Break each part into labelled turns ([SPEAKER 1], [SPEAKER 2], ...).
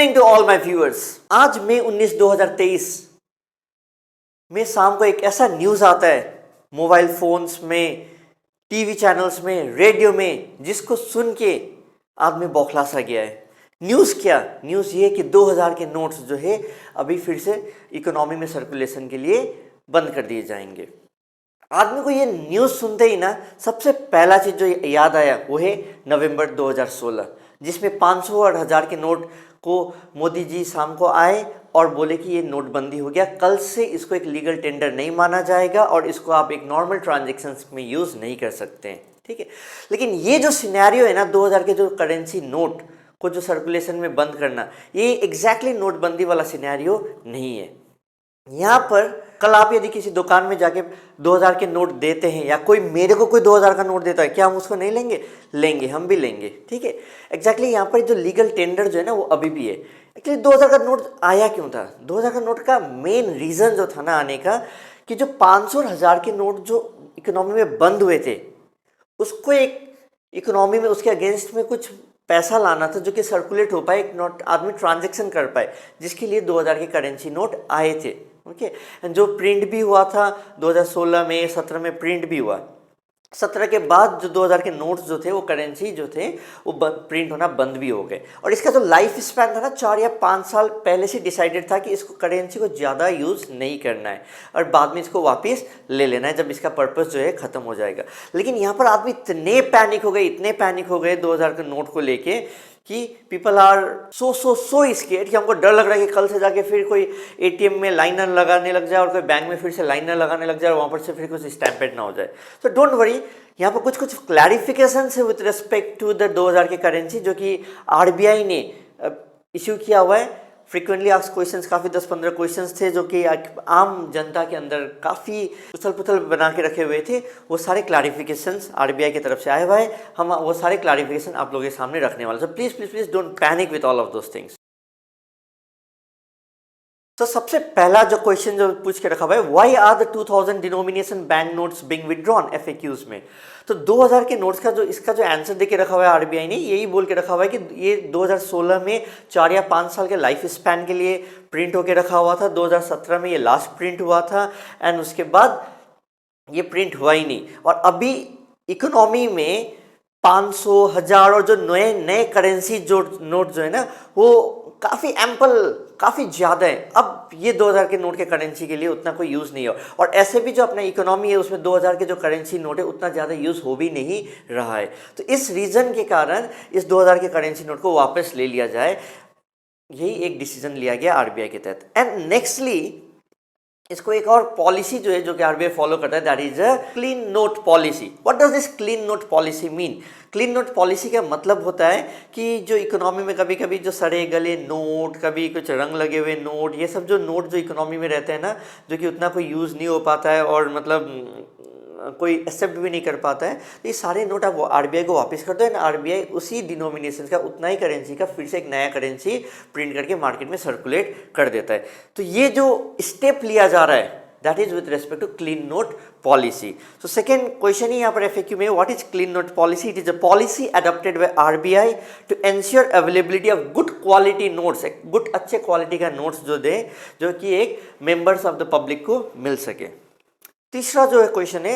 [SPEAKER 1] Evening to all my viewers. आज मई 19 2023 में शाम को एक ऐसा न्यूज आता है मोबाइल फोन्स में, टीवी चैनल्स में, रेडियो में, जिसको सुन के आदमी बौखला सा गया है। न्यूज़ क्या? न्यूज़ ये कि 2000 के नोट्स जो है अभी फिर से इकोनॉमी में सर्कुलेशन के लिए बंद कर दिए जाएंगे। आदमी को ये न्यूज़ सुनते ही ना सबसे पहला चीज़ जो याद आया वो है नवंबर 2016, जिसमें 500 और 1000 के नोट को मोदी जी शाम को आए और बोले कि ये नोटबंदी हो गया, कल से इसको एक लीगल टेंडर नहीं माना जाएगा और इसको आप एक नॉर्मल ट्रांजेक्शन्स में यूज़ नहीं कर सकते हैं। ठीक है, लेकिन ये जो सिनेरियो है ना 2000 के जो करेंसी नोट को जो सर्कुलेशन में बंद करना, ये एग्जैक्टली नोटबंदी वाला सिनेरियो नहीं है। यहाँ पर कल आप यदि किसी दुकान में जाके 2000 के नोट देते हैं या कोई मेरे को कोई 2000 का नोट देता है, क्या हम उसको नहीं लेंगे? लेंगे, हम भी लेंगे। ठीक है, एग्जैक्टली यहाँ पर जो लीगल टेंडर जो है ना वो अभी भी है। एक्चुअली 2000 का नोट आया क्यों था? 2000 का नोट का मेन रीज़न जो था ना आने का कि जो 500 और 1000 के नोट जो इकोनॉमी में बंद हुए थे, उसको एक इकोनॉमी में उसके अगेंस्ट में कुछ पैसा लाना था जो कि सर्कुलेट हो पाए, एक नोट आदमी ट्रांजैक्शन कर पाए, जिसके लिए 2000 के करेंसी नोट आए थे। ओके, जो प्रिंट भी हुआ था 2016 में, 17 में प्रिंट भी हुआ। 17 के बाद जो 2000 के नोट्स जो थे वो करेंसी जो थे वो प्रिंट होना बंद भी हो गए। और इसका जो लाइफ स्पैन था ना 4 या 5 साल पहले से डिसाइडेड था कि इसको करेंसी को ज़्यादा यूज़ नहीं करना है और बाद में इसको वापस ले लेना है जब इसका पर्पस जो है ख़त्म हो जाएगा। लेकिन यहाँ पर आदमी इतने पैनिक हो गए 2000 के नोट को लेके कि पीपल आर सो स्केर्ड कि हमको डर लग रहा है कि कल से जाके फिर कोई एटीएम में लाइनर लगाने लग जाए और कोई बैंक में फिर से लाइनर लगाने लग जाए और वहाँ पर से फिर कुछ स्टैम्पेड ना हो जाए। तो डोंट वरी, यहाँ पर कुछ क्लैरिफिकेशन है विद रिस्पेक्ट टू द 2000 के करेंसी जो कि आरबीआई ने इश्यू किया हुआ है। फ्रीक्वेंटली आस्क्ड क्वेश्चंस काफ़ी 10-15 क्वेश्चंस थे जो कि आम जनता के अंदर काफ़ी उथल पुथल बना के रखे हुए थे। वो सारे क्लैरिफिकेशंस आरबीआई की तरफ से आए हुआ है, हम वो सारे क्लैरिफिकेशन आप लोगों के सामने रखने वाले। So please don't panic with all of those things. तो सबसे पहला जो क्वेश्चन जो पूछ के रखा हुआ है, why are the 2000 denomination bank notes being withdrawn, FAQs में। तो 2000 के नोट्स का जो इसका जो आंसर देके रखा हुआ है आरबीआई ने, यही बोल के रखा हुआ है कि ये 2016 में 4 या 5 साल के लाइफ स्पैन के लिए प्रिंट होके रखा हुआ था। 2017 में ये लास्ट प्रिंट हुआ था एंड उसके बाद ये प्रिंट हुआ ही नहीं। और अभी इकोनॉमी में 500, 1000 और जो नए करेंसी जो नोट जो है ना वो काफ़ी एम्पल, काफ़ी ज़्यादा है। अब ये 2000 के नोट के करेंसी के लिए उतना कोई यूज़ नहीं हो, और ऐसे भी जो अपना इकोनॉमी है उसमें 2000 के जो करेंसी नोट है उतना ज़्यादा यूज़ हो भी नहीं रहा है। तो इस रीज़न के कारण इस 2000 के करेंसी नोट को वापस ले लिया जाए, यही एक डिसीजन लिया गया आरबीआई के तहत। एंड नेक्स्टली इसको एक और पॉलिसी जो है जो कि आरबीआई फॉलो करता है, that is a clean note policy. What does this clean note policy mean? Clean note policy का मतलब होता है कि जो इकोनॉमी में कभी कभी जो सड़े गले नोट, कभी कुछ रंग लगे हुए नोट, ये सब जो नोट जो इकोनॉमी में रहते हैं ना, जो कि उतना कोई यूज़ नहीं हो पाता है और मतलब कोई एक्सेप्ट भी नहीं कर पाता है, तो ये सारे नोट आप आरबीआई को वापस कर दो एंड आरबीआई उसी डिनोमिनेशन का उतना ही करेंसी का फिर से एक नया करेंसी प्रिंट करके मार्केट में सर्कुलेट कर देता है। तो ये जो स्टेप लिया जा रहा है that is with respect to clean note policy. So second question ही यहाँ पर एफएक्यू में, what is clean note policy? It is a policy adopted by RBI to ensure availability of good quality notes, good अच्छे quality का notes जो दे जो कि एक मेंबर्स ऑफ द पब्लिक को मिल सके। तीसरा जो है क्वेश्चन है,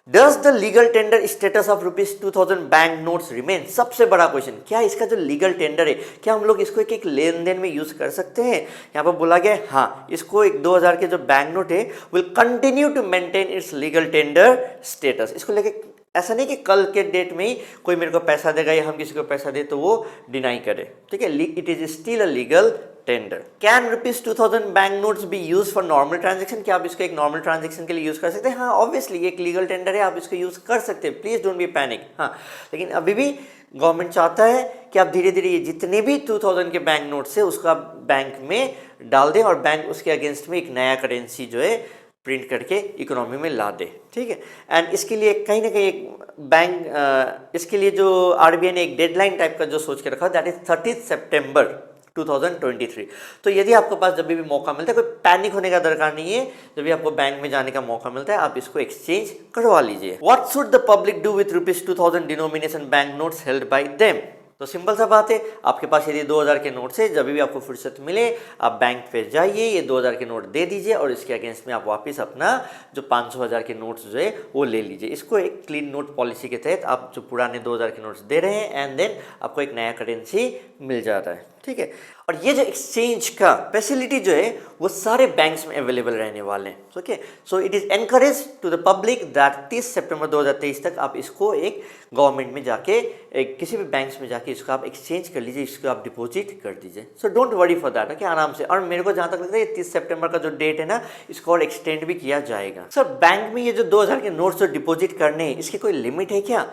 [SPEAKER 1] does the legal tender status of ₹2000 bank notes remain? सबसे बड़ा क्वेश्चन, क्या इसका जो लीगल टेंडर है क्या हम लोग इसको एक लेन देन में यूज कर सकते हैं? यहाँ पर बोला गया हाँ, इसको एक 2000 के जो बैंक नोट है will continue to maintain its legal tender status. इसको लेके ऐसा नहीं कि कल के डेट में ही कोई मेरे को पैसा देगा या हम किसी को पैसा दे तो वो डिनाई करे। ठीक है, it is still a legal tender. Can ₹2000 bank notes B use for normal transaction? क्या आप इसको एक नॉर्मल ट्रांजेक्शन के लिए यूज कर सकते हैं? हाँ, ऑब्वियसली एक लीगल टेंडर है, आप इसको यूज कर सकते हैं, प्लीज डोंट बी पैनिक। हाँ, लेकिन अभी भी गवर्नमेंट चाहता है कि आप धीरे धीरे ये जितने भी 2000 के बैंक नोट्स है उसको आप बैंक में डाल दें और बैंक उसके अगेंस्ट में एक नया करेंसी जो है प्रिंट करके इकोनॉमी में ला दे। ठीक है, एंड इसके लिए कहीं ना कहीं एक बैंक इसके लिए जो आरबीआई ने एक डेडलाइन टाइप का जो सोच के रखा दैट इज 30 सितंबर 2023। तो यदि आपके पास जब भी मौका मिलता है, कोई पैनिक होने का दरकार नहीं है, जब भी आपको बैंक में जाने का मौका मिलता है आप इसको एक्सचेंज करवा लीजिए। What should the public do with ₹2000 denomination bank notes held by them? तो सिंपल सा बात है, आपके पास यदि 2000 के नोट्स है, जब भी आपको फुर्सत मिले आप बैंक पे जाइए, ये 2000 के नोट दे दीजिए और इसके अगेंस्ट में आप वापस अपना जो 500 1000 के नोट्स जो है वो ले लीजिए। इसको एक क्लीन नोट पॉलिसी के तहत आप जो पुराने 2000 के नोट्स दे रहे हैं एंड देन आपको एक नया करेंसी मिल जाता है, ठीक है। और ये जो एक्सचेंज का फैसिलिटी जो है वो सारे बैंक्स में अवेलेबल रहने वाले हैं, okay. So it is encourage to the public that 30 सितंबर 2023 तक आप इसको एक गवर्नमेंट में जाके एक किसी भी बैंक्स में जाके इसको आप एक्सचेंज कर लीजिए, इसको आप डिपॉजिट कर दीजिए। So don't worry for that, okay, आराम से। और मेरे को जहाँ तक लगता है 30 सितंबर का जो डेट है ना, इसको और एक्सटेंड भी किया जाएगा। सर बैंक में ये जो 2000 के नोट्स जो डिपॉजिट करने हैं, इसकी कोई लिमिट है क्या?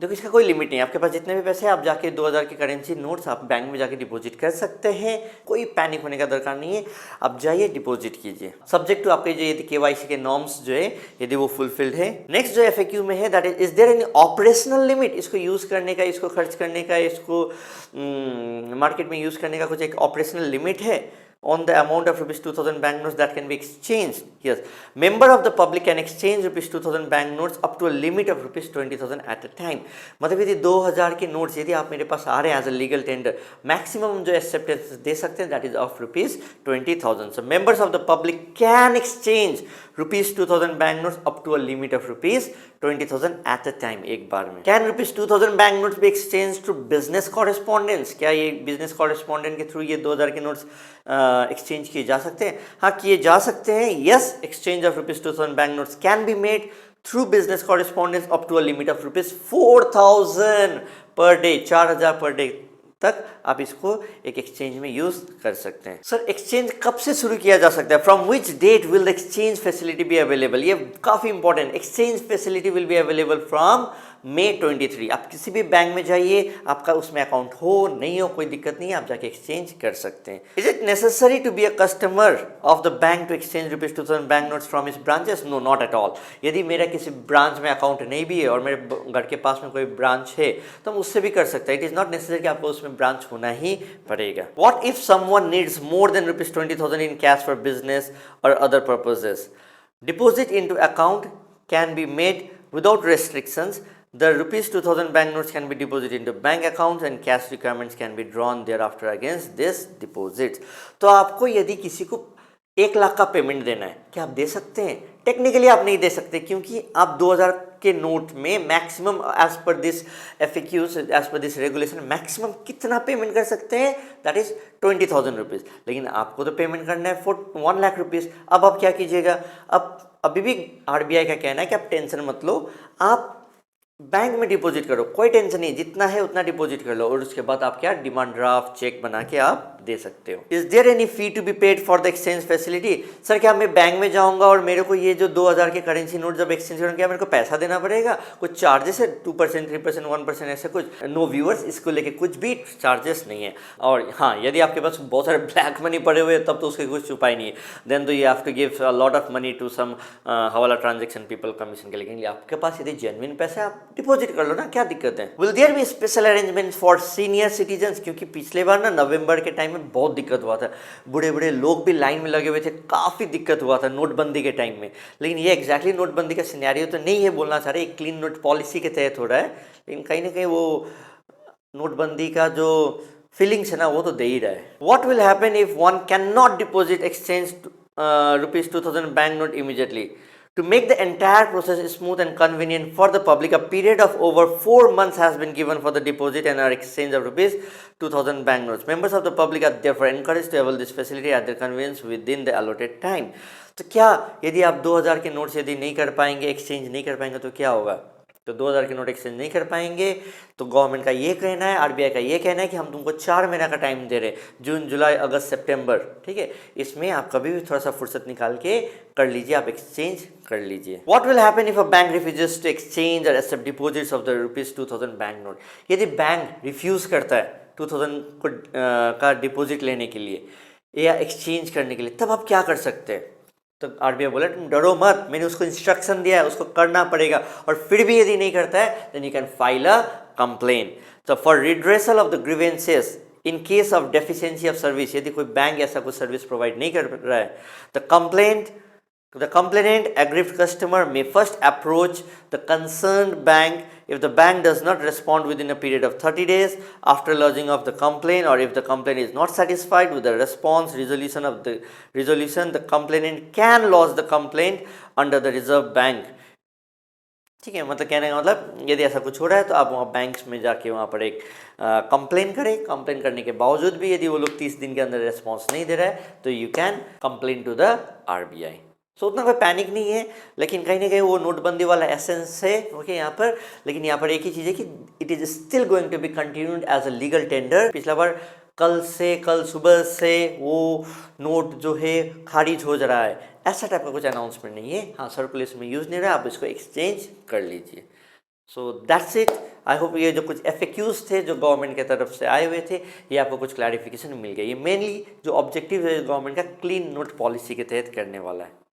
[SPEAKER 1] देखो, इसका कोई लिमिट नहीं है। आपके पास जितने भी पैसे हैं आप जाके 2000 के करेंसी नोट्स आप बैंक में जाके डिपॉजिट कर सकते हैं, कोई पैनिक होने का दरकार नहीं है। आप जाइए डिपॉजिट कीजिए, सब्जेक्ट टू आपके जो यदि केवाईसी के नॉर्म्स जो है यदि वो फुलफिल्ड है। नेक्स्ट जो एफएक्यू में है that is there any operational limit, इसको यूज करने का, इसको खर्च करने का, इसको मार्केट में यूज करने का कुछ एक ऑपरेशनल लिमिट है on the amount of rupees 2000 banknotes that can be exchanged. Yes, member of the public can exchange rupees 2000 banknotes up to a limit of rupees 20,000 at a time. मतलब यदि 2000 के notes यदि आप मेरे पास आ रहे हैं as a legal tender, maximum जो एक्सेप्टेंस दे सकते हैं that is of rupees 20,000. So members of the public can exchange rupees 2000 banknotes up to a limit of rupees 20,000 at a time, एक बार में. Can rupees 2000 banknotes be exchanged through business correspondence? क्या ये business correspondent के through ये 2000 के notes exchange किए जा सकते हैं? हाँ, किए जा सकते हैं। Yes, exchange of rupees 2000 bank notes can be made through business correspondence up to a limit of rupees 4000 per day, 4000 per day तक आप इसको एक एक्सचेंज में यूज कर सकते हैं। सर, एक्सचेंज कब से शुरू किया जा सकता है? From which date will the exchange facility be available? ये काफी important. Exchange facility will be available from May 23। आप किसी भी बैंक में जाइए, आपका उसमें अकाउंट हो नहीं हो कोई दिक्कत नहीं है, आप जाके एक्सचेंज कर सकते हैं। Is it necessary to be a customer of the bank to exchange rupees 2000 bank notes from his branches? No, not at all. यदि मेरा किसी ब्रांच में अकाउंट नहीं भी है और मेरे घर के पास में कोई ब्रांच है तो हम उससे भी कर सकते हैं। इट इज नॉट नेसेसरी कि आपको उसमें ब्रांच होना ही पड़ेगा। What if someone needs more than rupees 20,000 in cash for business और other purposes? Deposit into account can be made without restrictions. The rupees 2000 bank notes can be deposited into bank accounts and cash requirements can be drawn thereafter against this deposits. तो आपको यदि किसी को 1 लाख का payment देना है, क्या आप दे सकते हैं? टेक्निकली आप नहीं दे सकते, क्योंकि आप 2000 के नोट में maximum as per this FAQs, as per this regulation, maximum कितना पेमेंट कर सकते हैं? That is 20,000 rupees. लेकिन आपको तो पेमेंट करना है फॉर 1 लाख रुपीज़। अब आप क्या कीजिएगा? अब अभी भी आरबीआई का कहना है कि आप टेंशन मत लो, आप बैंक में डिपॉजिट करो, कोई टेंशन नहीं, जितना है उतना डिपॉजिट कर लो और उसके बाद आप क्या डिमांड ड्राफ्ट चेक बना के आप दे सकते हो। Is there any fee to be paid for the exchange facility? Sir, क्या मैं बैंक में जाऊंगा और मेरे को ये जो 2000 के करेंसी नोट जब एक्सचेंज करूंगा, क्या मेरे को पैसा देना पड़ेगा? कुछ चार्जेस है? 2%, 3%, 1% ऐसे कुछ? नो व्यूअर्स, इसको लेके कुछ भी चार्जेस नहीं है। और हाँ, यदि आपके पास बहुत सारे ब्लैक मनी पड़े हुए तब तो उसके कुछ उपाय नहीं है, देन तो you have to give a lot of money to some hawala transaction people commission के। लेकिन आपके पास यदि जेन्युइन पैसे, आप डिपॉजिट कर लो ना, क्या दिक्कत है? Will there be special arrangement for senior citizens? क्योंकि पिछले बार ना नवंबर के टाइम में बहुत दिक्कत हुआ था, बूढ़े बूढ़े लोग भी लाइन में लगे हुए थे, काफ़ी दिक्कत हुआ था नोटबंदी के टाइम में। लेकिन ये एग्जैक्टली नोटबंदी का सिनेरियो तो नहीं है, बोलना चाह रहे एक क्लीन नोट पॉलिसी के तहत हो रहा है, लेकिन कहीं ना कहीं वो नोटबंदी का जो फीलिंग्स है ना वो तो दे ही रहा है। What will happen if one can not deposit exchange rupees 2000 bank note immediately? To make the entire process smooth and convenient for the public, a period of over 4 months has been given for the deposit and exchange of rupees 2000 bank notes. Members of the public are therefore encouraged to avail this facility at their convenience within the allotted time. तो क्या यदि आप 2000 के notes यदि नहीं कर पाएंगे, exchange नहीं कर पाएंगे, तो क्या होगा? तो 2000 के नोट एक्सचेंज नहीं कर पाएंगे तो गवर्नमेंट का ये कहना है, आरबीआई का ये कहना है कि हम तुमको 4 महीना का टाइम दे रहे हैं, जून, जुलाई, अगस्त, सितंबर, ठीक है? इसमें आप कभी भी थोड़ा सा फुर्सत निकाल के कर लीजिए, आप एक्सचेंज कर लीजिए। What will happen if a bank refuses to exchange और accept deposits of the rupees 2000 bank note? यदि बैंक रिफ्यूज करता है 2000 को का डिपॉजिट लेने के लिए या एक्सचेंज करने के लिए, तब आप क्या कर सकते हैं? तो आरबीआई बोला तुम डरो मत, मैंने उसको इंस्ट्रक्शन दिया है, उसको करना पड़ेगा, और फिर भी यदि नहीं करता है then you can file a complain. तो for redressal of the grievances in case of deficiency of service, यदि कोई बैंक ऐसा कोई सर्विस प्रोवाइड नहीं कर रहा है, the complainant aggrieved customer may first approach the concerned bank if the bank does not respond within a period of 30 days after lodging of the complaint, or if the complainant is not satisfied with the response resolution, the complainant can lodge the complaint under the Reserve Bank. ठीक है, मतलब कहने का मतलब यदि ऐसा कुछ हो रहा है तो आप वहाँ बैंक्स में जाके वहाँ पर एक कंप्लेन करें. कंप्लेन करने के बावजूद भी यदि वो लोग 30 दिन के अंदर रेस्पॉन्स नहीं दे रहा है तो you can complain to the RBI. सो उतना कोई पैनिक नहीं है, लेकिन कहीं ना कहीं वो नोटबंदी वाला एसेंस है ओके यहाँ पर. लेकिन यहाँ पर एक ही चीज़ है कि it is still going to be continued as a legal tender. पिछला बार कल सुबह से वो नोट जो है खारिज हो जा रहा है, ऐसा टाइप का कुछ अनाउंसमेंट नहीं है. हाँ, सर्कुलेशन में यूज़ नहीं रहा, आप इसको एक्सचेंज कर लीजिए. So that's it. I hope ये जो कुछ FAQs थे जो गवर्नमेंट की तरफ से आए हुए थे, ये आपको कुछ क्लैरिफिकेशन मिल गया. ये मेनली जो ऑब्जेक्टिव है गवर्नमेंट का क्लीन नोट पॉलिसी के तहत करने वाला है.